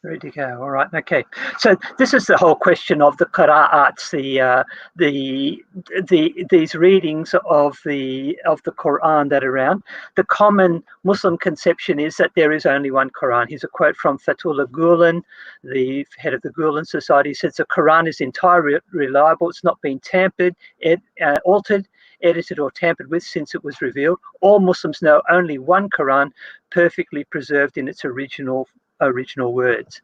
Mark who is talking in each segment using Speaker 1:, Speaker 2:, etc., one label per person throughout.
Speaker 1: Ready to go. All right. Okay. So this is the whole question of the qira'ats, these readings of the Quran that are around. The common Muslim conception is that there is only one Quran. Here's a quote from Fatullah Gulen, the head of the Gulen Society. He says the Quran is entirely reliable. It's not been tampered, altered, edited or tampered with since it was revealed. All Muslims know only one Quran, perfectly preserved in its original words.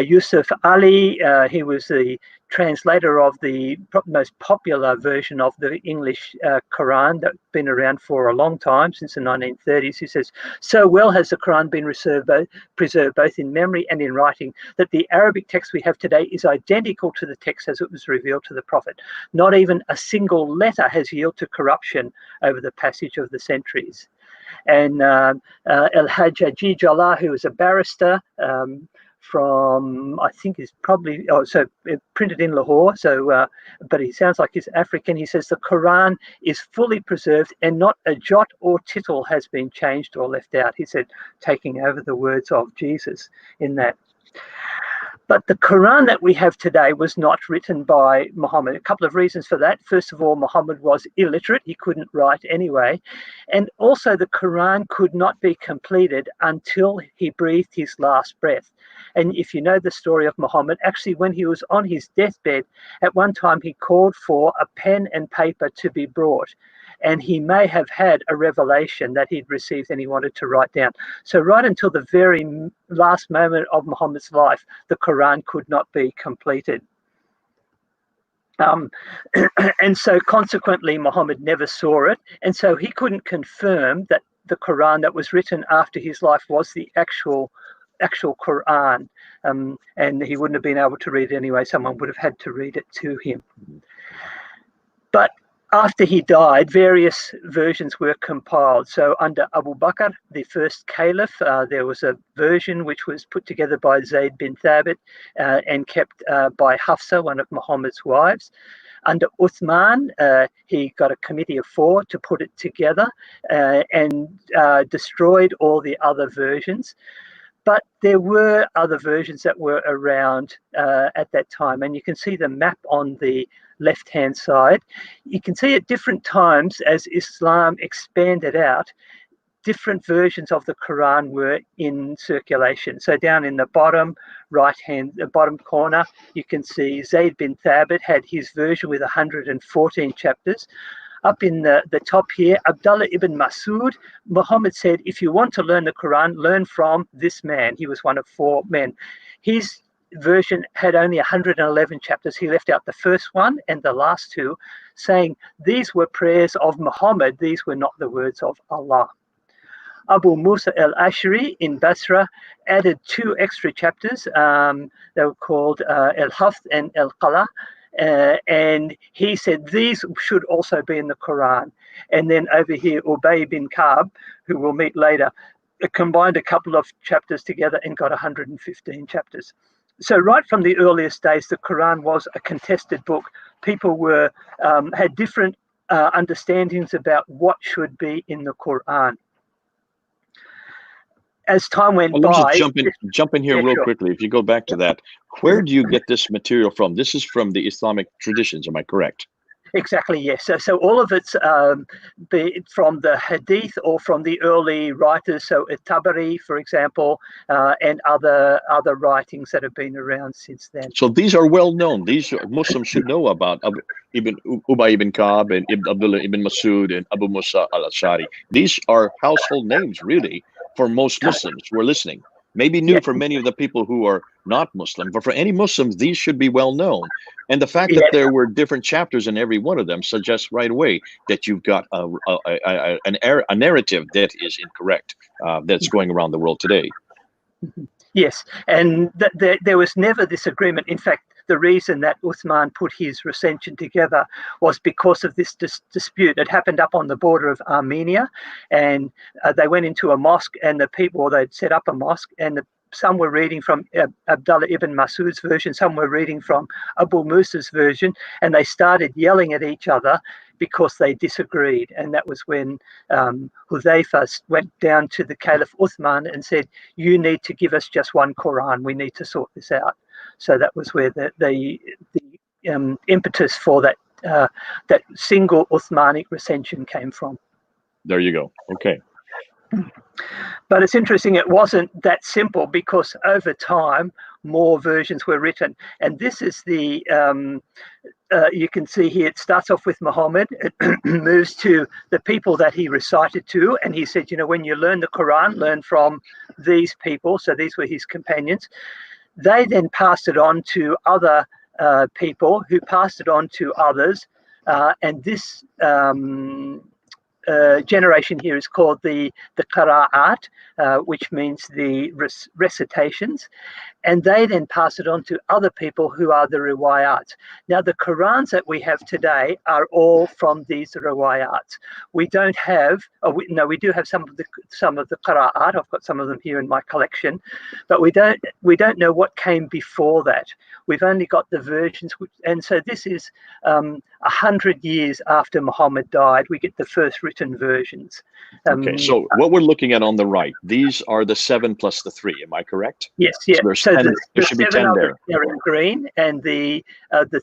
Speaker 1: Yusuf Ali, he was the translator of the most popular version of the English Quran that's been around for a long time, since the 1930s. He says, so well has the Quran been preserved both in memory and in writing that the Arabic text we have today is identical to the text as it was revealed to the Prophet. Not even a single letter has yielded to corruption over the passage of the centuries. And El-Hajj Ajij Allah, who was a barrister from, I think is probably, printed in Lahore, but he sounds like he's African. He says the Quran is fully preserved and not a jot or tittle has been changed or left out. He said, taking over the words of Jesus in that. But the Quran that we have today was not written by Muhammad. A couple of reasons for that. First of all, Muhammad was illiterate. He couldn't write anyway. And also the Quran could not be completed until he breathed his last breath. And if you know the story of Muhammad, actually when he was on his deathbed, at one time he called for a pen and paper to be brought. And he may have had a revelation that he'd received and he wanted to write down. So right until the very last moment of Muhammad's life, the Quran could not be completed. And so consequently, Muhammad never saw it. And so he couldn't confirm that the Quran that was written after his life was the actual Quran. And he wouldn't have been able to read it anyway. Someone would have had to read it to him. But after he died, various versions were compiled. So under Abu Bakr, the first caliph, there was a version which was put together by Zayd bin Thabit and kept by Hafsa, one of Muhammad's wives. Under Uthman, he got a committee of 4 to put it together and destroyed all the other versions. But there were other versions that were around at that time. And you can see the map on the left-hand side. You can see at different times as Islam expanded out, different versions of the Quran were in circulation. So down in the bottom bottom corner, you can see Zayd bin Thabit had his version with 114 chapters. Up in the top here, Abdullah ibn Masud, Muhammad said, if you want to learn the Quran, learn from this man. He was one of 4 men. His version had only 111 chapters. He left out the first one and the last 2, saying these were prayers of Muhammad. These were not the words of Allah. Abu Musa al-Ash'ari in Basra added 2 extra chapters. They were called al-Hafth and al-Qala. And he said these should also be in the Quran. And then over here, Ubay bin Ka'b, who we'll meet later, combined a couple of chapters together and got 115 chapters. So right from the earliest days, the Quran was a contested book. People had different understandings about what should be in the Quran. As time went by...
Speaker 2: Let me just jump in here real quickly. If you go back to that, where do you get this material from? This is from the Islamic traditions, am I correct?
Speaker 1: Exactly, yes. So all of it's from the Hadith or from the early writers. So Tabari, for example, and other writings that have been around since then.
Speaker 2: So these are well known. These Muslims should know about Ubay ibn Ka'b and Abdullah ibn Masud and Abu Musa al-Ash'ari. These are household names, really, for most Muslims who are listening. Maybe new for many of the people who are not Muslim, but for any Muslims, these should be well known. And the fact that there were different chapters in every one of them suggests right away that you've got a narrative that is incorrect, that's going around the world today.
Speaker 1: Yes, and there was never this agreement. In fact, the reason that Uthman put his recension together was because of this dispute. It happened up on the border of Armenia, and they went into a mosque, and the people, or they'd set up a mosque, and some were reading from Abdullah ibn Masud's version, some were reading from Abu Musa's version, and they started yelling at each other because they disagreed. And that was when Hudhayfa went down to the Caliph Uthman and said, "You need to give us just one Quran. We need to sort this out." So that was where the impetus for that single Uthmanic recension came from.
Speaker 2: There you go. Okay.
Speaker 1: But it's interesting, it wasn't that simple, because over time more versions were written. And this is the you can see here, it starts off with Muhammad, it moves to the people that he recited to, and he said, when you learn the Quran, learn from these people. So these were his companions. They then passed it on to other people who passed it on to others, and this generation here is called the qira'at, which means the recitations, and they then pass it on to other people who are the riwayat. Now, the Qurans that we have today are all from these riwayat. We don't have, we do have some of the qira'at. I've got some of them here in my collection, but we don't know what came before that. We've only got the versions, and so this is 100 years after Muhammad died. We get the first written versions.
Speaker 2: Okay, so what we're looking at on the right, these are the 7 plus the 3. Am I correct?
Speaker 1: Yes, yeah.
Speaker 2: So there should be 10 there.
Speaker 1: They're in green, and the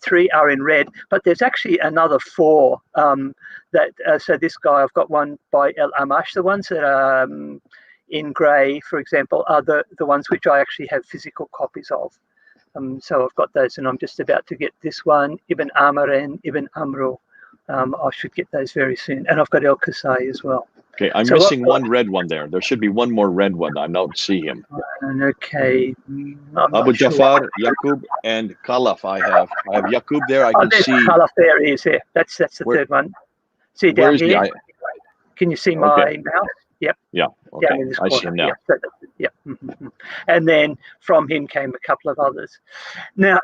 Speaker 1: 3 are in red. But there's actually another 4. So this guy, I've got one by El Amash. The ones that are in grey, for example, are the ones which I actually have physical copies of. So I've got those, and I'm just about to get this one, Ibn Amr and Ibn Amru. I should get those very soon. And I've got El Qasai as well.
Speaker 2: Okay, I'm missing one red one there. There should be one more red one. I don't see him.
Speaker 1: Okay.
Speaker 2: Abu Jafar, Yaqub, and Khalaf. I have Yaqub there. I can see.
Speaker 1: Khalaf there he is here. That's the third one. See down here? Can you see my mouse? Yep.
Speaker 2: Yeah. Okay. I see him now.
Speaker 1: Yeah. And then from him came a couple of others. Now,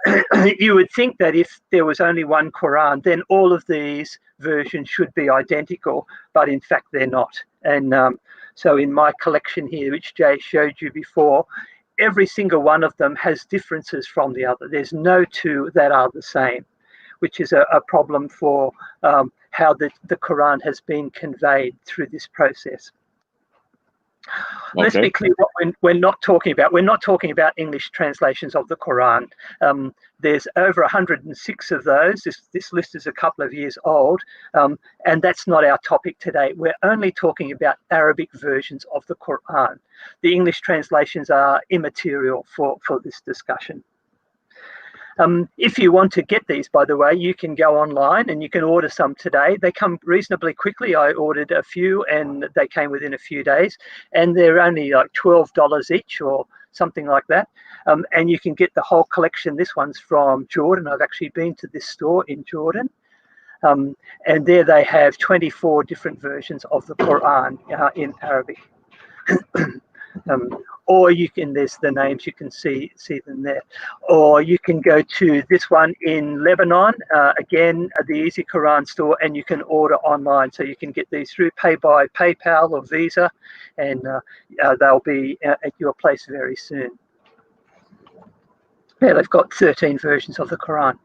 Speaker 1: you would think that if there was only one Quran, then all of these versions should be identical, but in fact they're not. And so in my collection here, which Jay showed you before, every single one of them has differences from the other. There's no 2 that are the same, which is a problem for how the Quran has been conveyed through this process. Okay. Let's be clear what we're not talking about. We're not talking about English translations of the Quran. There's over 106 of those. This list is a couple of years old, and that's not our topic today. We're only talking about Arabic versions of the Quran. The English translations are immaterial for this discussion. If you want to get these, by the way, you can go online and you can order some today. They come reasonably quickly. I ordered a few and they came within a few days, and they're only like $12 each or something like that. And you can get the whole collection. This one's from Jordan. I've actually been to this store in Jordan. And there they have 24 different versions of the Quran in Arabic. Or you can, there's the names, you can see them there. Or you can go to this one in Lebanon, again, the Easy Quran store, and you can order online. So you can get these through Pay by PayPal or Visa, and they'll be at your place very soon. Yeah, they've got 13 versions of the Quran.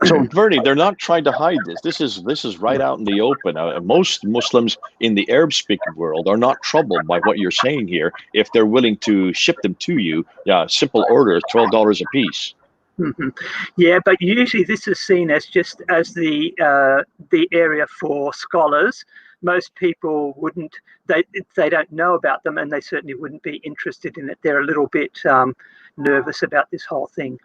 Speaker 2: So, Bernie, they're not trying to hide this. This is right out in the open. Most Muslims in the Arab-speaking world are not troubled by what you're saying here if they're willing to ship them to you. Yeah, simple order, $12 a piece.
Speaker 1: Mm-hmm. Yeah, but usually this is seen as just as the area for scholars. Most people wouldn't, they don't know about them, and they certainly wouldn't be interested in it. They're a little bit nervous about this whole thing.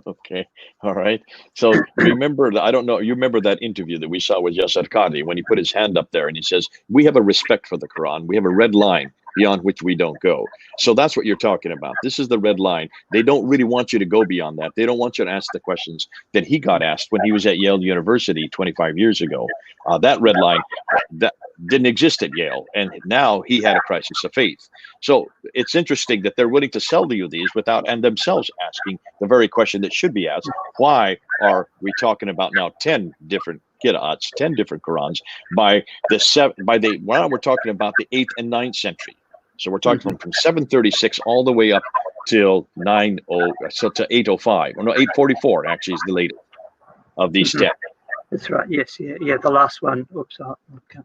Speaker 2: Okay, all right. So remember, I don't know, you remember that interview that we saw with Yasser Qadhi when he put his hand up there and he says, we have a respect for the Quran. We have a red line beyond which we don't go. So that's what you're talking about. This is the red line. They don't really want you to go beyond that. They don't want you to ask the questions that he got asked when he was at Yale University 25 years ago. That red line that didn't exist at Yale, and now he had a crisis of faith. So it's interesting that they're willing to sell you these without and themselves asking the very question that should be asked: why are we talking about now 10 different qira'ats, 10 different Qurans by the why we're talking about the 8th and 9th century? So we're talking from 736 all the way up till 805. Or no, 844 actually is the latest of these 10.
Speaker 1: That's right. Yes. Yeah. The last one. Oops. I'll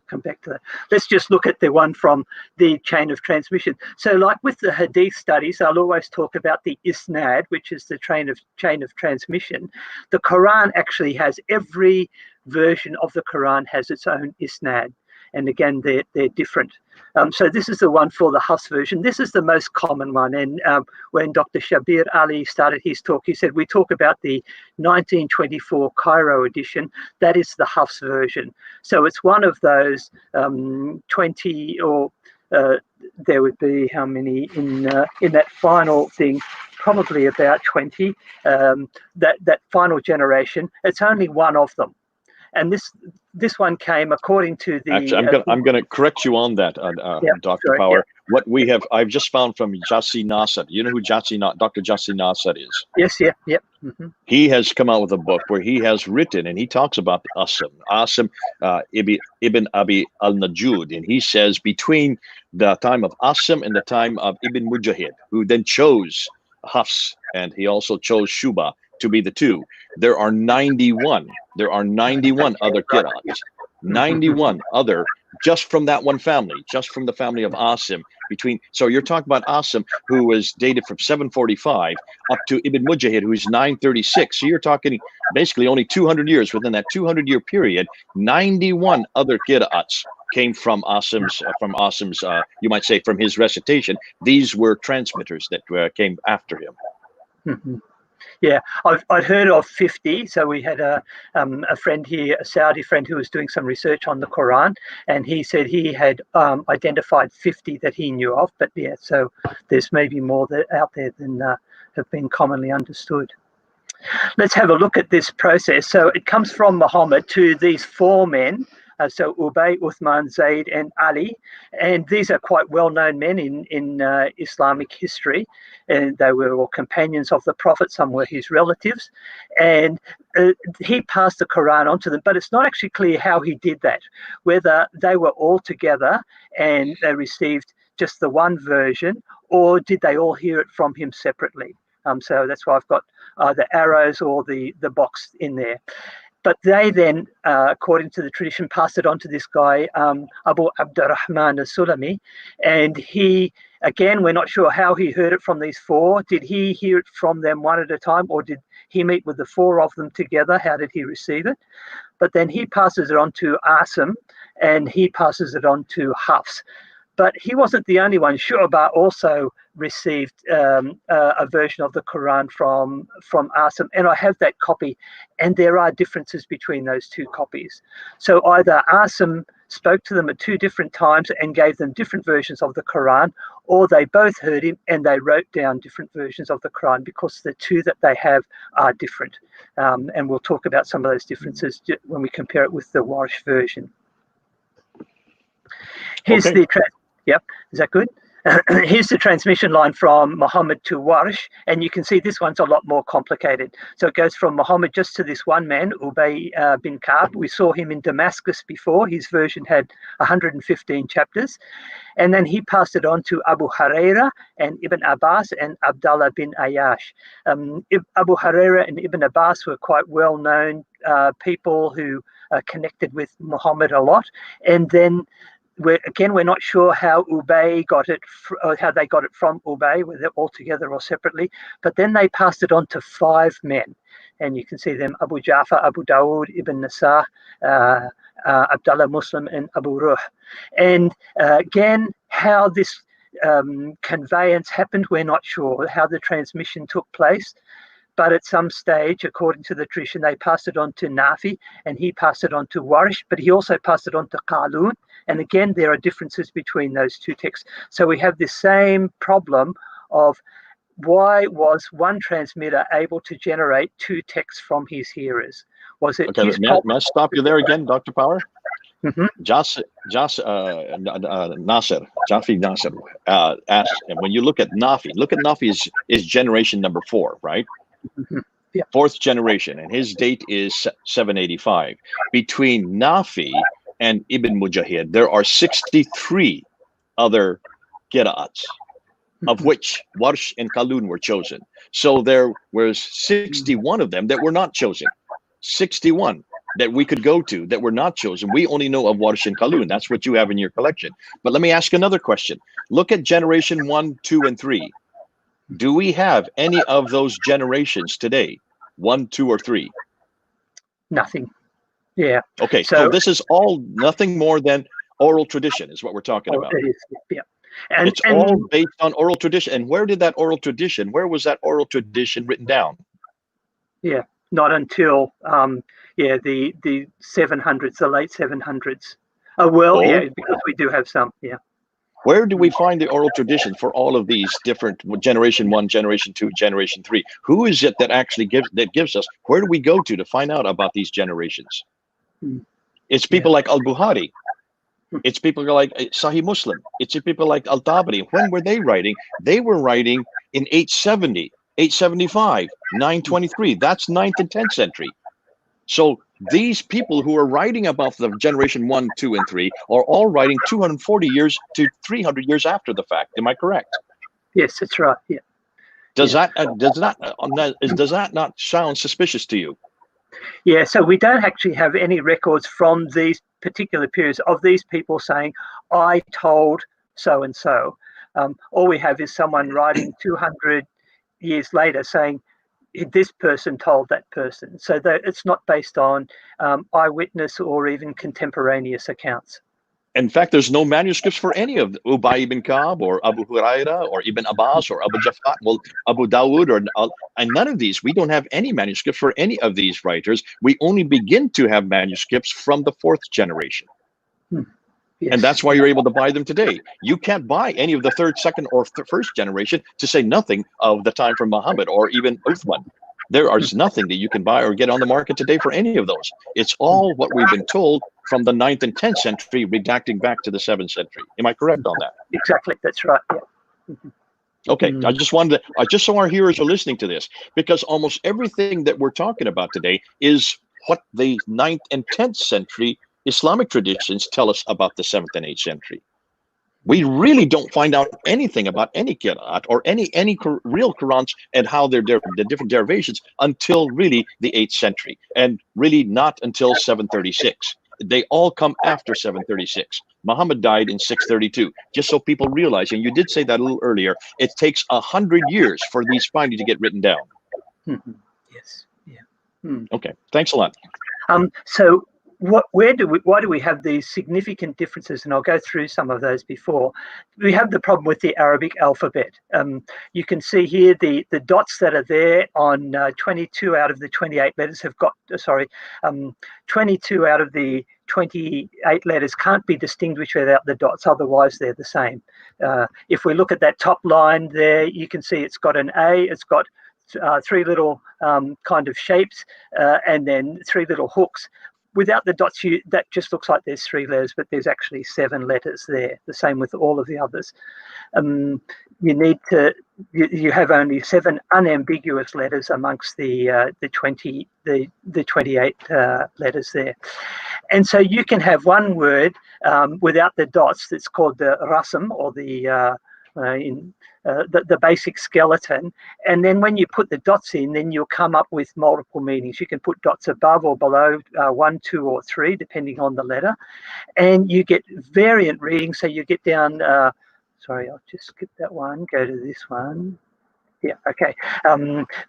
Speaker 1: come back to that. Let's just look at the one from the chain of transmission. So, like with the Hadith studies, I'll always talk about the isnad, which is the chain of transmission. The Quran actually has every version of the Quran has its own isnad, and again, they're different. So this is the one for the Hafs version. This is the most common one. And when Dr. Shabir Ali started his talk, he said, we talk about the 1924 Cairo edition. That is the Hafs version. So it's one of those 20 or there would be how many in that final thing? Probably about 20. That final generation. It's only one of them. And this one came according to the.
Speaker 2: Actually, I'm going to correct you on that, Dr. Power. Yeah. What we have, I've just found from Jassi Nasser. You know who Dr. Jassi Nasser is?
Speaker 1: Yes. Yeah.
Speaker 2: He has come out with a book where he has written, and he talks about the Asim Ibn Abi al-Najud, and he says between the time of Asim and the time of Ibn Mujahid, who then chose Hafs, and he also chose Shuba to be the two. There are 91 other qira'ats, 91 other, just from that one family, just from the family of Asim. So you're talking about Asim, who was dated from 745 up to Ibn Mujahid, who's 936. So you're talking basically only 200 years. Within that 200-year period, 91 other qira'ats came from Asim's, you might say, from his recitation. These were transmitters that came after him.
Speaker 1: Yeah, I'd heard of 50. So we had a friend here, a Saudi friend, who was doing some research on the Quran, and he said he had identified 50 that he knew of. But yeah, so there's maybe more out there than have been commonly understood. Let's have a look at this process. So it comes from Muhammad to these four men. So Ubay, Uthman, Zayd, and Ali, and these are quite well-known men in Islamic history, and they were all companions of the Prophet. Some were his relatives, and he passed the Quran on to them. But it's not actually clear how he did that, whether they were all together and they received just the one version, or did they all hear it from him separately. So that's why I've got the arrows or the box in there. But they then, according to the tradition, passed it on to this guy, Abu Abdurrahman al-Sulami. And he, again, we're not sure how he heard it from these four. Did he hear it from them one at a time, or did he meet with the four of them together? How did he receive it? But then he passes it on to Asim, and he passes it on to Hafs. But he wasn't the only one. Shu'bah also received a version of the Quran from Asim, and I have that copy, and there are differences between those two copies. So either Asim spoke to them at two different times and gave them different versions of the Quran, or they both heard him and they wrote down different versions of the Quran, because the two that they have are different. And we'll talk about some of those differences when we compare it with the Warsh version. Here's the Yep, is that good? Here's the transmission line from Muhammad to Warsh, and you can see this one's a lot more complicated. So it goes from Muhammad just to this one man, Ubay bin Ka'b. We saw him in Damascus before. His version had 115 chapters. And then he passed it on to Abu Huraira and Ibn Abbas and Abdullah bin Ayyash. Abu Huraira and Ibn Abbas were quite well-known people who connected with Muhammad a lot. And then we're not sure how Ubay got it, or how they got it from Ubay, whether all together or separately. But then they passed it on to five men, and you can see them: Abu Ja'far, Abu Dawood, Ibn Nasah, Abdullah Muslim, and Abu Ruh. And again, how this conveyance happened, we're not sure. How the transmission took place. But at some stage, according to the tradition, they passed it on to Nafi, and he passed it on to Warsh, but he also passed it on to Qalun. And again, there are differences between those two texts. So we have this same problem of why was one transmitter able to generate two texts from his hearers? Was it
Speaker 2: okay? May I stop you there again, Dr. Power?
Speaker 1: Mm-hmm.
Speaker 2: Jafi Nasser asked, and when you look at Nafi is generation number 4, right?
Speaker 1: Mm-hmm. Yeah.
Speaker 2: 4th generation, and his date is 785. Between Nafi and Ibn Mujahid, there are 63 other qira'ats, of which Warsh and Qalun were chosen. So there was 61 of them that were not chosen. 61 that we could go to that were not chosen. We only know of Warsh and Qalun. That's what you have in your collection. But let me ask another question. Look at generation 1, 2, and 3. Do we have any of those generations today? 1, 2, or 3?
Speaker 1: Nothing. Yeah.
Speaker 2: Okay, so this is all nothing more than oral tradition is what we're talking about.
Speaker 1: It is, yeah. And
Speaker 2: it's all based on oral tradition. And where was that oral tradition written down?
Speaker 1: Yeah, not until the 700s, the late 700s. Yeah, because we do have some. Yeah.
Speaker 2: Where do we find the oral tradition for all of these different generation 1, generation 2, generation 3? Who is it that actually gives us? Where do we go to find out about these generations? It's people like Al-Bukhari. It's people like Sahih Muslim. It's people like Al-Tabari. When were they writing? They were writing in 870, 875, 923. That's 9th and 10th century. So these people who are writing about the generation 1, 2, and 3 are all writing 240 years to 300 years after the fact. Am I correct?
Speaker 1: Yes, that's right. Yeah.
Speaker 2: Does that not sound suspicious to you?
Speaker 1: Yeah, so we don't actually have any records from these particular periods of these people saying, I told so-and-so. All we have is someone writing 200 years later saying, this person told that person. So that it's not based on eyewitness or even contemporaneous accounts.
Speaker 2: In fact, there's no manuscripts for any of Ubay ibn Ka'b or Abu Huraira or Ibn Abbas or Abu Jafar, Abu Dawud, and none of these. We don't have any manuscripts for any of these writers. We only begin to have manuscripts from the 4th generation. Yes. And that's why you're able to buy them today. You can't buy any of the 3rd, 2nd, or 1st generation, to say nothing of the time from Muhammad or even Uthman. There is nothing that you can buy or get on the market today for any of those. It's all what we've been told from the 9th and 10th century, redacting back to the 7th century. Am I correct on that?
Speaker 1: Exactly, that's right. Yeah.
Speaker 2: Okay, I just so our hearers are listening to this, because almost everything that we're talking about today is what the 9th and 10th century Islamic traditions tell us about the 7th and 8th century. We really don't find out anything about any qira'at or any real Qurans and how the different derivations until really the 8th century, and really not until 736. They all come after 736. Muhammad died in 632. Just so people realize, and you did say that a little earlier, it takes 100 years for these findings to get written down.
Speaker 1: Yes. Yeah.
Speaker 2: Okay. Thanks a lot.
Speaker 1: So why do we have these significant differences? And I'll go through some of those before. We have the problem with the Arabic alphabet. You can see here the dots that are there on 22 out of the 28 letters have got, 22 out of the 28 letters can't be distinguished without the dots, otherwise they're the same. If we look at that top line there, you can see it's got an A, it's got 3 little kind of shapes, and then 3 little hooks. Without the dots, that just looks like there's 3 letters, but there's actually 7 letters there. The same with all of the others. You have only 7 unambiguous letters amongst the 28 letters there, and so you can have one word without the dots that's called the rasm, or the basic skeleton, and then when you put the dots in, then you'll come up with multiple meanings. You can put dots above or below 1, 2, or 3, depending on the letter, and you get variant readings. So you get down, sorry, I'll just skip that one, go to this one. Yeah, okay.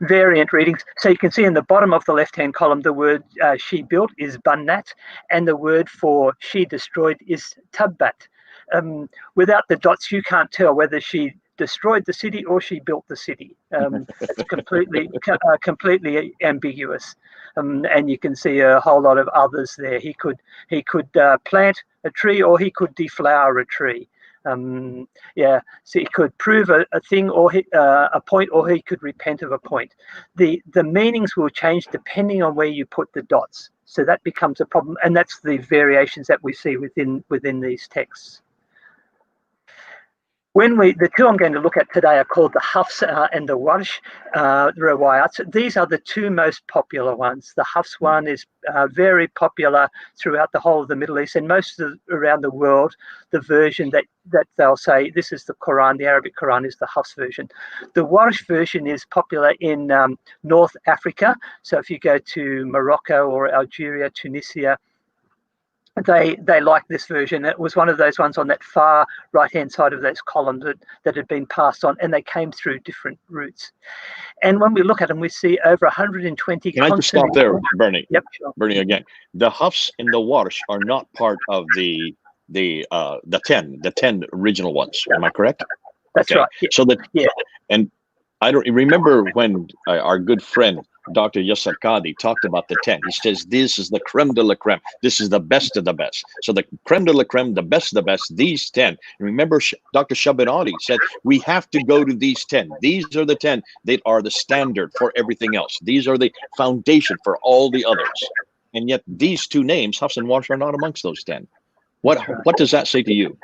Speaker 1: Variant readings. So you can see in the bottom of the left-hand column, the word she built is bannat, and the word for she destroyed is tabbat. Without the dots, you can't tell whether she destroyed the city or she built the city. It's completely ambiguous, and you can see a whole lot of others there. He could plant a tree, or he could deflower a tree. So he could prove a thing, or a point, or he could repent of a point. The meanings will change depending on where you put the dots. So that becomes a problem, and that's the variations that we see within these texts. The two I'm going to look at today are called the Hafs and the Warsh riwayats. These are the two most popular ones. The Hafs one is very popular throughout the whole of the Middle East and around the world. The version that they'll say this is the Quran, the Arabic Quran, is the Hafs version. The Warsh version is popular in North Africa. So if you go to Morocco or Algeria, Tunisia, they like this version. It was one of those ones on that far right-hand side of those columns that had been passed on, and they came through different routes. And when we look at them, we see over 120.
Speaker 2: Can I just stop there, Bernie?
Speaker 1: Yep, sure.
Speaker 2: Bernie, again, the Hafs and the Warsh are not part of the 10 original ones. Am I correct?
Speaker 1: That's
Speaker 2: okay.
Speaker 1: Right. Yeah.
Speaker 2: So that
Speaker 1: yeah.
Speaker 2: And I don't remember when our good friend Dr. Yasser Qadi talked about the 10. He says this is the creme de la creme. This is the best of the best. So the creme de la creme, the best of the best, these 10. And remember, Dr. Shabiradi said we have to go to these 10. These are the 10 that are the standard for everything else. These are the foundation for all the others. And yet these two names, Hafs and Warsh, are not amongst those 10. What does that say to you?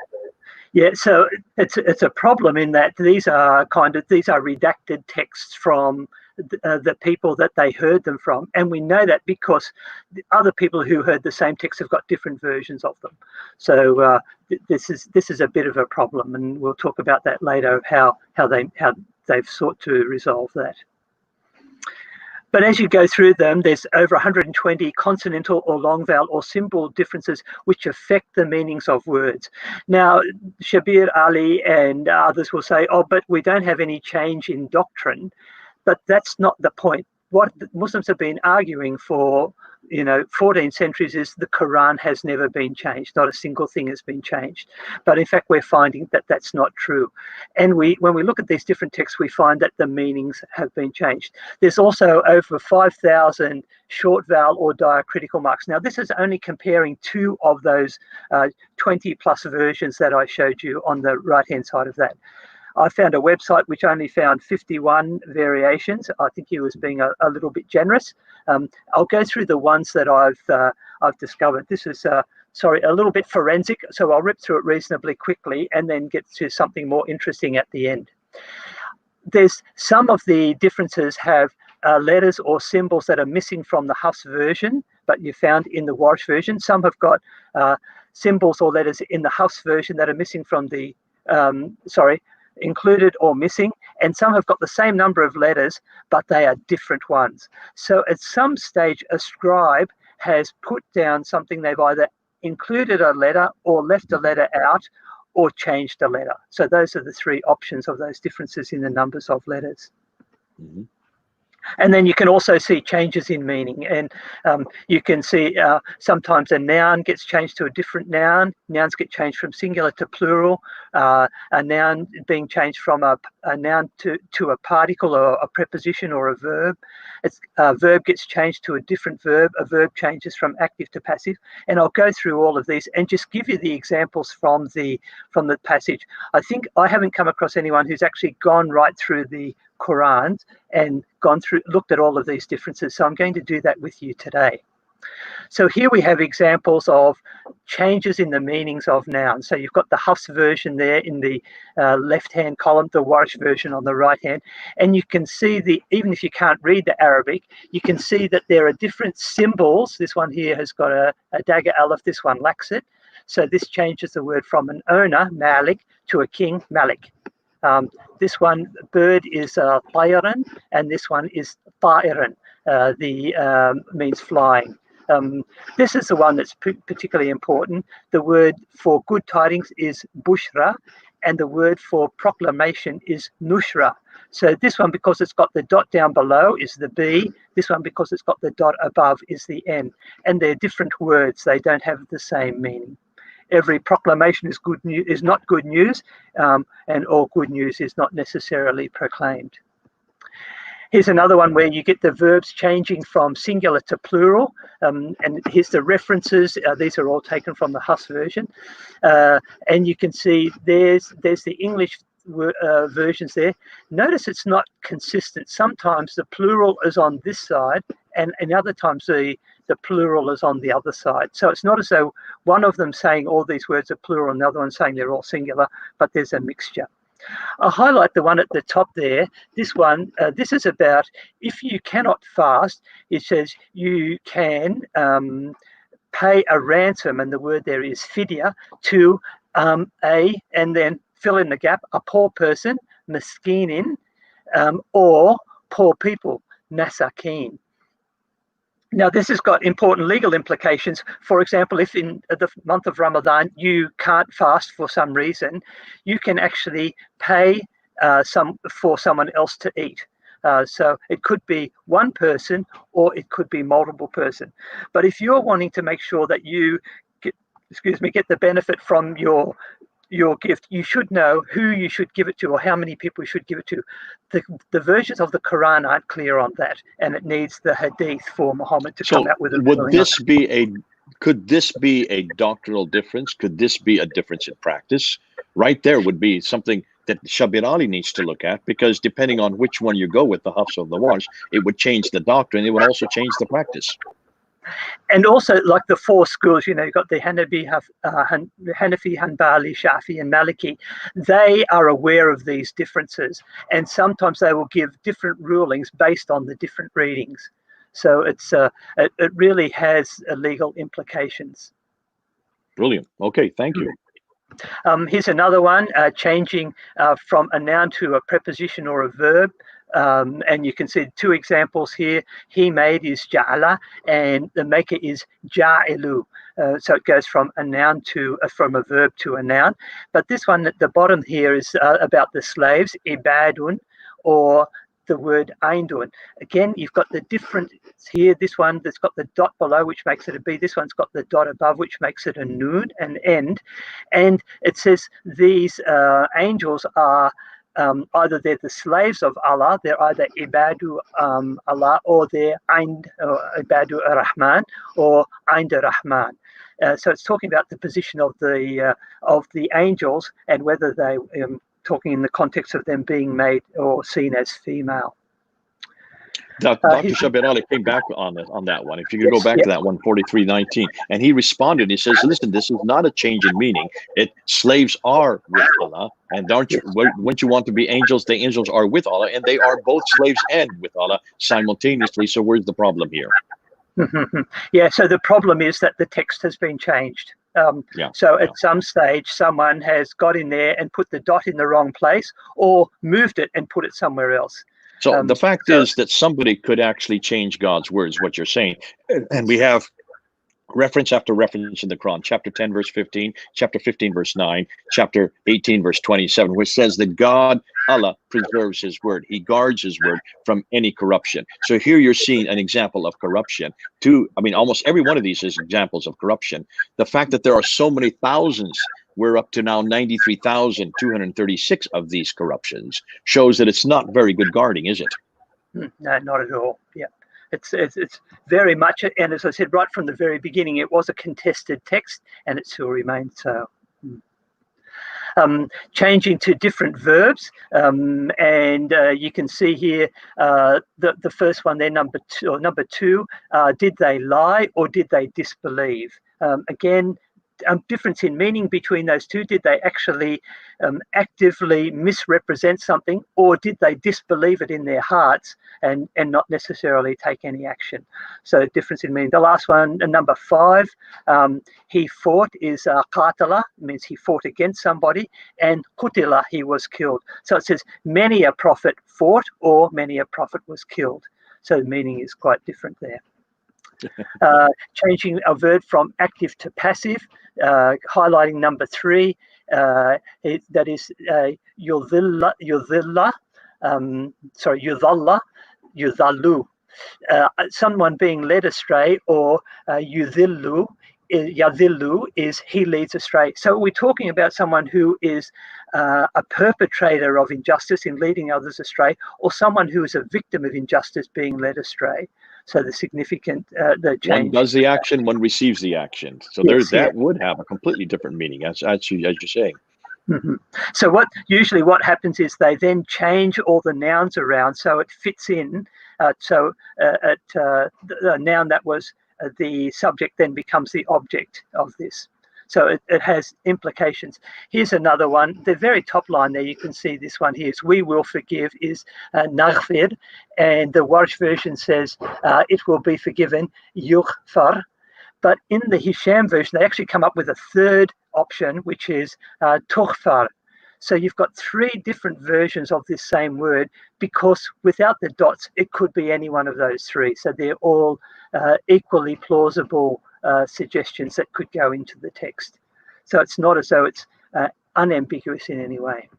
Speaker 1: Yeah, so it's a problem in that these are redacted texts from the people that they heard them from, and we know that because the other people who heard the same text have got different versions of them. So this is a bit of a problem, and we'll talk about that later of how they've sought to resolve that. But as you go through them, there's over 120 consonantal or long vowel or symbol differences which affect the meanings of words. Now, Shabir Ali and others will say, oh, but we don't have any change in doctrine. But that's not the point. What Muslims have been arguing for, 14 centuries is the Quran has never been changed. Not a single thing has been changed. But in fact, we're finding that that's not true. And when we look at these different texts, we find that the meanings have been changed. There's also over 5,000 short vowel or diacritical marks. Now, this is only comparing two of those 20 plus versions that I showed you on the right-hand side of that. I found a website which only found 51 variations. I think he was being a little bit generous. I'll go through the ones that I've discovered. This is a little bit forensic, so I'll rip through it reasonably quickly and then get to something more interesting at the end. There's some of the differences have letters or symbols that are missing from the Hafs version, but you found in the Warsh version. Some have got symbols or letters in the Hafs version that are missing from the included or missing, and some have got the same number of letters, but they are different ones. So at some stage, a scribe has put down something. They've either included a letter or left a letter out or changed a letter. So those are the three options of those differences in the numbers of letters. Mm-hmm. And then you can also see changes in meaning, and you can see sometimes a noun gets changed to a different noun. Nouns get changed from singular to plural. A noun being changed from a noun to a particle or a preposition or a verb. A verb gets changed to a different verb. A verb changes from active to passive. And I'll go through all of these and just give you the examples from the passage. I think I haven't come across anyone who's actually gone right through the Quran and looked at all of these differences. So I'm going to do that with you today. So here we have examples of changes in the meanings of nouns. So you've got the Hafs version there in the left-hand column, the Warsh version on the right-hand, and you can see even if you can't read the Arabic, you can see that there are different symbols. This one here has got a dagger aleph, this one lacks it. So this changes the word from an owner, Malik, to a king, Malik. This one, bird, is tayran, and this one is ta'iran, means flying. This is the one that's particularly important. The word for good tidings is bushra, and the word for proclamation is nushra. So this one, because it's got the dot down below, is the B. This one, because it's got the dot above, is the N. And they're different words. They don't have the same meaning. Every proclamation is good news, is not good news, and all good news is not necessarily proclaimed. Here's another one where you get the verbs changing from singular to plural, and here's the references. These are all taken from the Hafs version, and you can see there's the English versions there. Notice it's not consistent. Sometimes the plural is on this side, and other times the plural is on the other side. So it's not as though one of them saying all these words are plural and the other one saying they're all singular, but there's a mixture. I'll highlight the one at the top there. This one, this is about if you cannot fast, it says you can pay a ransom, and the word there is fidya, to and then fill in the gap, a poor person, miskinin, or poor people, masakin. Now, this has got important legal implications. For example, if in the month of Ramadan you can't fast for some reason, you can actually pay for someone else to eat. So it could be one person or it could be multiple person. But if you're wanting to make sure that you get the benefit from your gift, you should know who you should give it to or how many people you should give it to. The versions of the Quran aren't clear on that, and it needs the hadith for Muhammad to come out with a
Speaker 2: would this be could this be a doctrinal difference? Could this be a difference in practice? Right there would be something that Shabir Ali needs to look at, because depending on which one you go with, the Hafs of the Wars, it would change the doctrine. It would also change the practice.
Speaker 1: And also, like the four schools, you've got the Hanafi, Hanbali, Shafi, and Maliki. They are aware of these differences, and sometimes they will give different rulings based on the different readings. So it really has legal implications.
Speaker 2: Brilliant. Okay, thank you.
Speaker 1: Here's another one, changing from a noun to a preposition or a verb. And you can see two examples here. He made is ja'ala, and the maker is ja'ilu. So it goes from a noun from a verb to a noun. But this one at the bottom here is about the slaves, ibadun, or the word aindun. Again, you've got the difference here. This one that's got the dot below, which makes it a B. This one's got the dot above, which makes it a noon, an end. And it says these angels are either they're the slaves of Allah, they're either ibadu Allah, or they're ibadu Rahman or Aind Rahman. So it's talking about the position of the angels and whether they talking in the context of them being made or seen as female.
Speaker 2: Dr. Shabir Ali came back on that one. If you could go back to that one, 43:19, and he responded. He says, "Listen, this is not a change in meaning. Slaves are with Allah, and wouldn't you want to be angels? The angels are with Allah, and they are both slaves and with Allah simultaneously. So where's the problem here?"
Speaker 1: Yeah. So the problem is that the text has been changed. So at some stage, someone has got in there and put the dot in the wrong place, or moved it and put it somewhere else.
Speaker 2: So the fact is that somebody could actually change God's words, what you're saying. And we have reference after reference in the Quran, chapter 10, verse 15, chapter 15, verse 9, chapter 18, verse 27, which says that God, Allah, preserves his word. He guards his word from any corruption. So here you're seeing an example of corruption. Almost every one of these is examples of corruption. The fact that there are so many thousands, we're up to now 93,236 of these corruptions, shows that it's not very good guarding, is it?
Speaker 1: No, not at all. Yeah. It's very much, and as I said right from the very beginning, it was a contested text, and it still remains so. Changing to different verbs, and you can see here the first one there, number two, did they lie or did they disbelieve? Again, difference in meaning between those two. Did they actually actively misrepresent something, or did they disbelieve it in their hearts and not necessarily take any action? So difference in meaning. The last one, number 5, he fought is qatala, means he fought against somebody, and qutila, he was killed. So it says many a prophet fought or many a prophet was killed. So the meaning is quite different there. Changing a verb from active to passive, highlighting number 3, that is yudhilla, yudhallu, someone being led astray, or yudhillu, yadhillu is he leads astray. So we're talking about someone who is a perpetrator of injustice in leading others astray, or someone who is a victim of injustice being led astray. So the significant the change.
Speaker 2: One does the action, one receives the action. So that would have a completely different meaning, as you're saying.
Speaker 1: Mm-hmm. So what happens is they then change all the nouns around so it fits in. The noun that was the subject then becomes the object of this. So it has implications. Here's another one. The very top line there, you can see this one here is we will forgive is naghfir, and the Warsh version says it will be forgiven, yughfar. But in the Hisham version, they actually come up with a third option, which is tughfar. So you've got three different versions of this same word, because without the dots, it could be any one of those three. So they're all equally plausible suggestions that could go into the text. So it's not as though it's unambiguous in any way.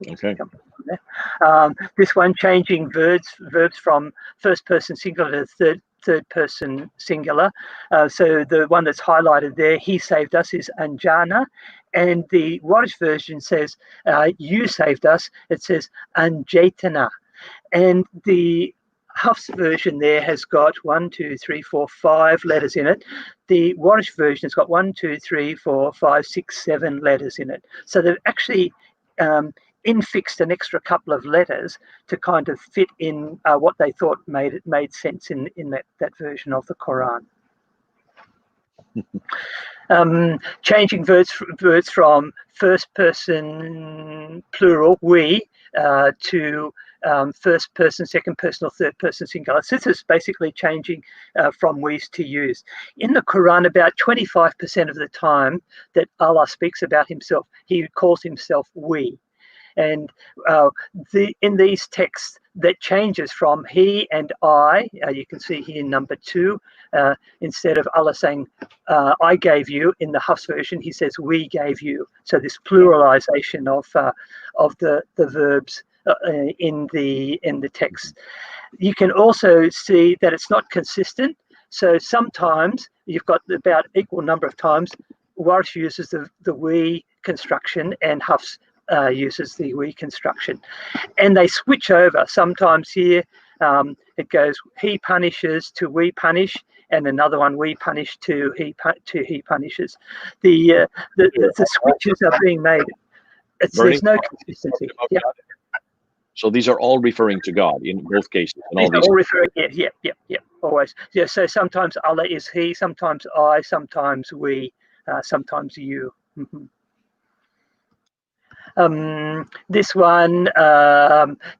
Speaker 2: Okay.
Speaker 1: This one, changing verbs from first person singular to third person singular. So the one that's highlighted there, he saved us, is anjana. And the Warsh version says, you saved us. It says anjaytana. And the Hafs version there has got 1, 2, 3, 4, 5 letters in it. The Warsh version has got 1, 2, 3, 4, 5, 6, 7 letters in it. So they've actually infixed an extra couple of letters to kind of fit in what they thought made sense in that version of the Quran. Changing words from first person plural, we, to first person, second person, or third person singular. So this is basically changing from we's to you's. In the Quran, about 25% of the time that Allah speaks about himself, he calls himself we. And in these texts, that changes from he and I. You can see here number 2, instead of Allah saying I gave you in the Hafs version, he says we gave you. So this pluralization of the verbs in the text. You can also see that it's not consistent. So sometimes you've got about equal number of times Warsh uses the we construction and Hafs uses the we construction, and they switch over. Sometimes here it goes he punishes to we punish, and another one we punish to he punishes. The switches are being made. There's no consistency. Yeah.
Speaker 2: So these are all referring to God in both cases.
Speaker 1: These are all referring. Yeah. Always. Yeah. So sometimes Allah is he, sometimes I, sometimes we, sometimes you. Mm-hmm. This one,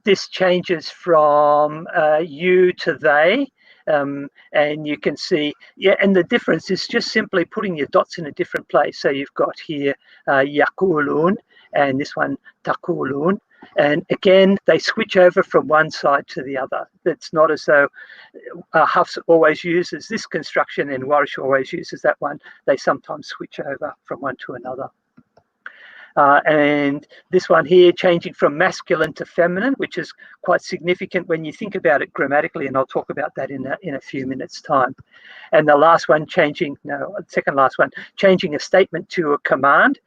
Speaker 1: this changes from you to they, and you can see, and the difference is just simply putting your dots in a different place. So you've got here yakulun, and this one takulun, and again they switch over from one side to the other. It's not as though Hafs always uses this construction and Warsh always uses that one. They sometimes switch over from one to another. And this one here, changing from masculine to feminine, which is quite significant when you think about it grammatically, and I'll talk about that in a few minutes' time. And the last one, changing a statement to a command.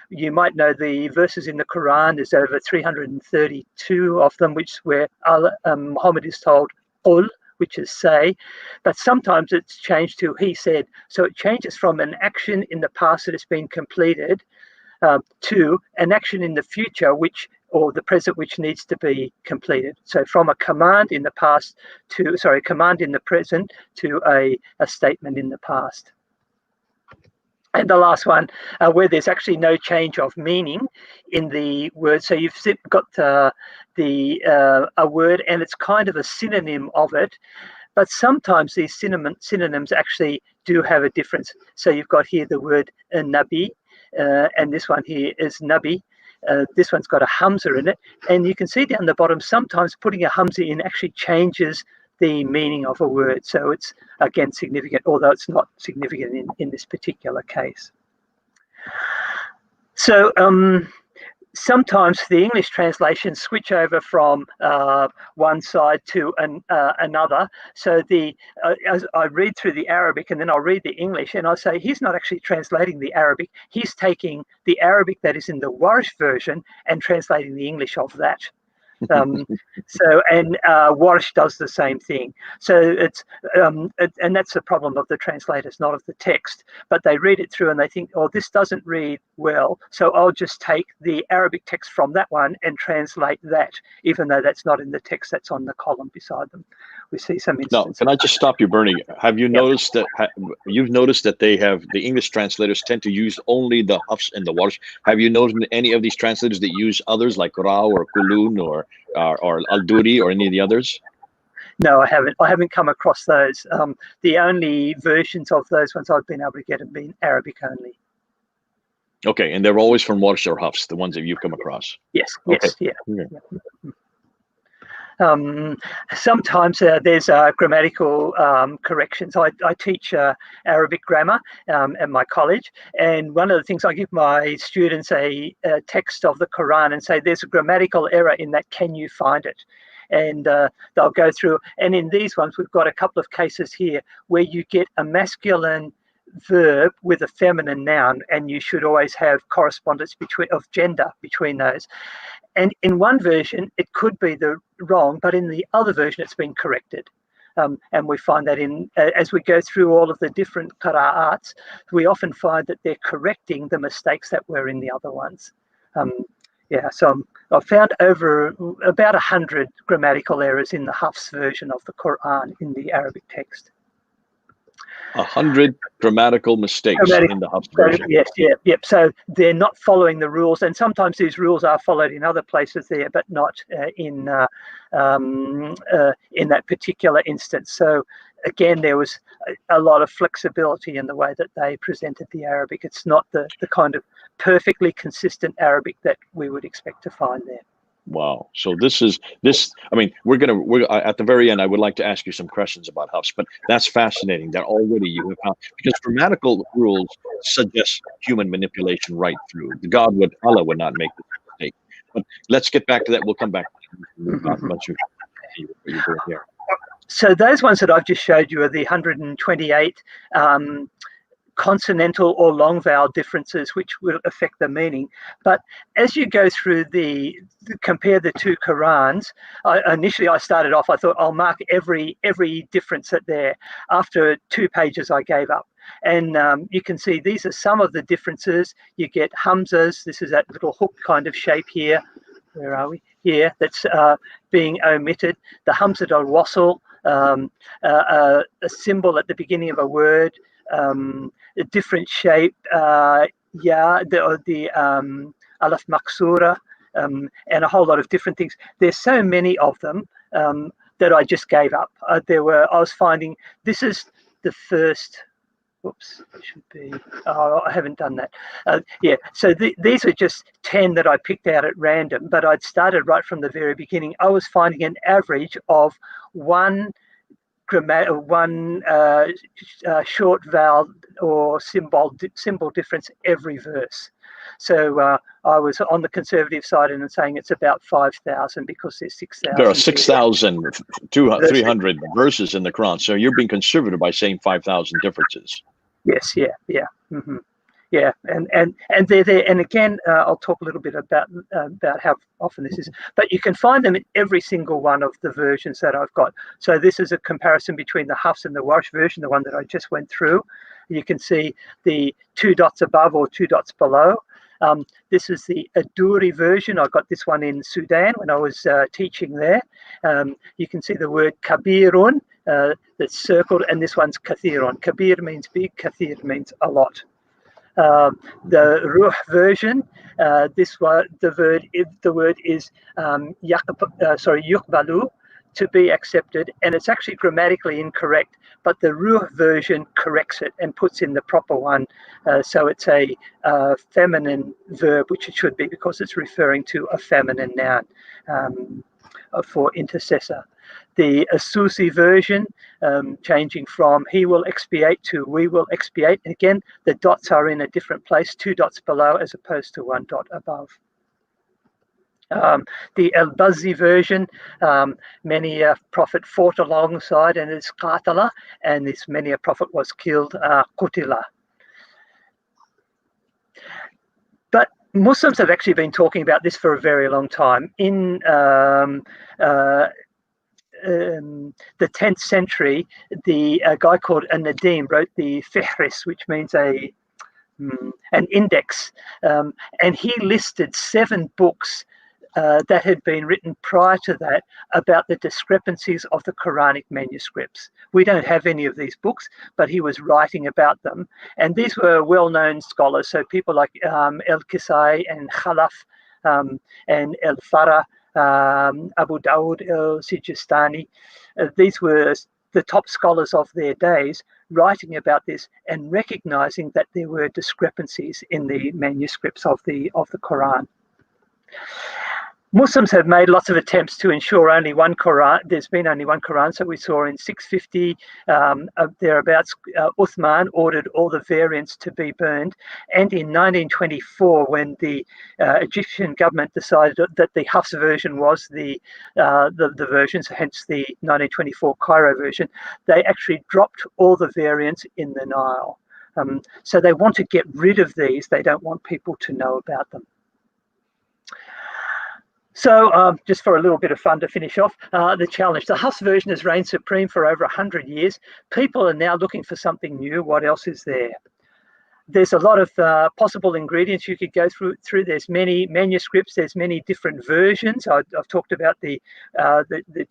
Speaker 1: You might know the verses in the Quran. There's over 332 of them, where Muhammad is told, "Qul," which is say, but sometimes it's changed to he said. So it changes from an action in the past that has been completed to an action in the future, or the present, which needs to be completed. So from a command in the past command in the present to a statement in the past. And the last one, where there's actually no change of meaning in the word. So you've got a word and it's kind of a synonym of it, but sometimes these synonyms actually do have a difference. So you've got here the word nabi, and this one here is nabi. This one's got a hamza in it, and you can see down the bottom, sometimes putting a hamza in actually changes the meaning of a word. So it's, again, significant, although it's not significant in this particular case. So sometimes the English translations switch over from one side to another. So as I read through the Arabic and then I'll read the English, and I say he's not actually translating the Arabic. He's taking the Arabic that is in the Warsh version and translating the English of that. And Warsh does the same thing. So it's and that's the problem of the translators, not of the text. But they read it through and they think, oh, this doesn't read well, so I'll just take the Arabic text from that one and translate that, even though that's not in the text that's on the column beside them. we see some
Speaker 2: Now,
Speaker 1: instances.
Speaker 2: can I just stop you, Bernie? Have you
Speaker 1: Yep.
Speaker 2: noticed that you've noticed that the English translators tend to use only the Hafs and the Warsh? Have you noticed any of these translators that use others like Rao or Kulun or Al-Duri or any of the others?
Speaker 1: No, I haven't. I haven't come across those. The only versions of those ones I've been able to get have been Arabic only.
Speaker 2: Okay, and they're always from Warsh or Hafs, the ones that you've come across.
Speaker 1: Yes,
Speaker 2: Okay.
Speaker 1: yes, yeah.
Speaker 2: Okay.
Speaker 1: Sometimes there's grammatical corrections. I teach Arabic grammar at my college, and one of the things I give my students a text of the Quran and say, there's a grammatical error in that, can you find it? And they'll go through, and in these ones we've got a couple of cases here where you get a masculine verb with a feminine noun, and you should always have correspondence of gender between those. And in one version, it could be the wrong, but in the other version, it's been corrected. And we find that as we go through all of the different qira'ats, we often find that they're correcting the mistakes that were in the other ones. So I've found about 100 grammatical errors in the Hafs version of the Quran in the Arabic text.
Speaker 2: 100 grammatical mistakes in the Hafs version.
Speaker 1: Yes, yep. So they're not following the rules, and sometimes these rules are followed in other places there, but not in that particular instance. So again, there was a lot of flexibility in the way that they presented the Arabic. It's not the kind of perfectly consistent Arabic that we would expect to find there.
Speaker 2: Wow. So this. I mean, we're at the very end. I would like to ask you some questions about Hafs, but that's fascinating that already you have found, because grammatical rules suggest human manipulation right through. Allah would not make this mistake. But let's get back to that. We'll come back about what you're doing here.
Speaker 1: So those ones that I've just showed you are the 128 consonantal or long vowel differences which will affect the meaning. But as you go through compare the two Qurans, initially I started off, I thought I'll mark every difference that there. After 2 pages I gave up. And you can see these are some of the differences. You get hamzas. This is that little hook kind of shape here. Where are we? Here, that's being omitted. The hamzat al-wasl, a symbol at the beginning of a word, a different shape, the alaf maksura, and a whole lot of different things. There's so many of them that I just gave up. I was finding this is the first. Whoops, it should be. Oh, I haven't done that. So these are just 10 that I picked out at random, but I'd started right from the very beginning. I was finding an average of one short vowel or symbol difference every verse. So I was on the conservative side and saying it's about 5,000 because there's 6,000.
Speaker 2: There are 6,300 verses in the Quran. So you're being conservative by saying 5,000 differences.
Speaker 1: Yes, yeah. Mm-hmm. Yeah, and they're there. And again, I'll talk a little bit about how often this is. But you can find them in every single one of the versions that I've got. So this is a comparison between the Hafs and the Warsh version, the one that I just went through. You can see the 2 dots above or 2 dots below. This is the Ad-Duri version. I got this one in Sudan when I was teaching there. You can see the word kabirun that's circled, and this one's kathirun. Kabir means big, kathir means a lot. The Ruh version, the word is yuqbalu, to be accepted, and it's actually grammatically incorrect, but the Ruh version corrects it and puts in the proper one. So it's a feminine verb, which it should be because it's referring to a feminine noun for intercessor. The Asusi version, changing from he will expiate to we will expiate. Again, the dots are in a different place, 2 dots below as opposed to 1 dot above. The Al-Bazzi version, many a prophet fought alongside and is qatala, and this many a prophet was killed, qutila. But Muslims have actually been talking about this for a very long time. In the 10th century, a guy called An-Nadim wrote the Fihris, which means an index, and he listed 7 books that had been written prior to that about the discrepancies of the Quranic manuscripts. We don't have any of these books, but he was writing about them. And these were well-known scholars, so people like El-Kisai and Khalaf and El-Farah, Abu Dawud el-Sijistani. These were the top scholars of their days writing about this and recognizing that there were discrepancies in the manuscripts of the Quran. Muslims have made lots of attempts to ensure only one Quran. There's been only one Quran. So we saw in 650 thereabouts, Uthman ordered all the variants to be burned. And in 1924, when the Egyptian government decided that the Hafs version was the version, so hence the 1924 Cairo version, they actually dropped all the variants in the Nile. So they want to get rid of these. They don't want people to know about them. So just for a little bit of fun to finish off, the challenge. The Hafs version has reigned supreme for over 100 years. People are now looking for something new. What else is there? There's a lot of possible ingredients you could go through. There's many manuscripts. There's many different versions. I've talked about the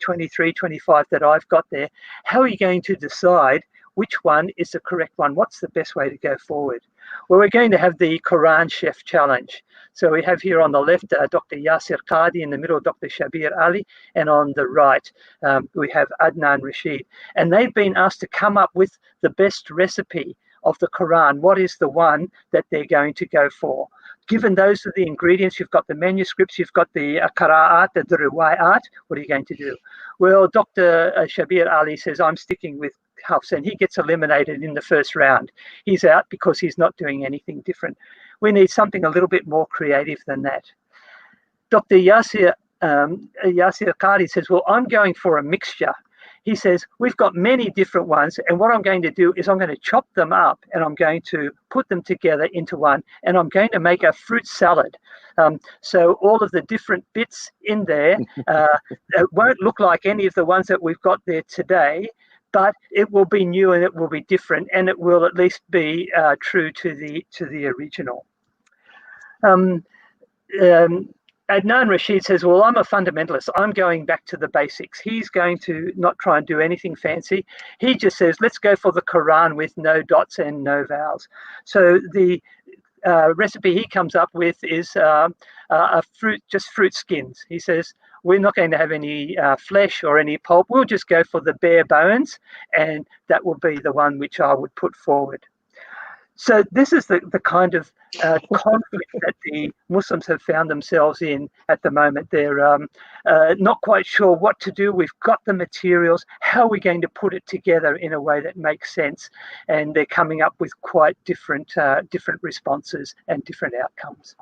Speaker 1: 23, 25 that I've got there. How are you going to decide which one is the correct one? What's the best way to go forward? Well, we're going to have the Quran Chef Challenge. So we have here on the left Dr. Yasir Qadhi, in the middle Dr. Shabir Ali, and on the right we have Adnan Rashid. And they've been asked to come up with the best recipe of the Quran. What is the one that they're going to go for? Given those are the ingredients, you've got the manuscripts, you've got the qira'at, the riwayat, what are you going to do? Well, Dr. Shabir Ali says, I'm sticking with Hafs, and he gets eliminated in the first round. He's out because he's not doing anything different. We need something a little bit more creative than that. Dr. Yasir Qadhi says, well, I'm going for a mixture. He says, we've got many different ones, and what I'm going to do is I'm going to chop them up and I'm going to put them together into one, and I'm going to make a fruit salad. So all of the different bits in there it won't look like any of the ones that we've got there today, but it will be new and it will be different, and it will at least be true to the original. Adnan Rashid says, well, I'm a fundamentalist. I'm going back to the basics. He's going to not try and do anything fancy. He just says, let's go for the Quran with no dots and no vowels. So the recipe he comes up with is just fruit skins. He says, we're not going to have any flesh or any pulp. We'll just go for the bare bones, and that will be the one which I would put forward. So this is the kind of conflict that the Muslims have found themselves in at the moment. They're not quite sure what to do. We've got the materials. How are we going to put it together in a way that makes sense? And they're coming up with quite different responses and different outcomes.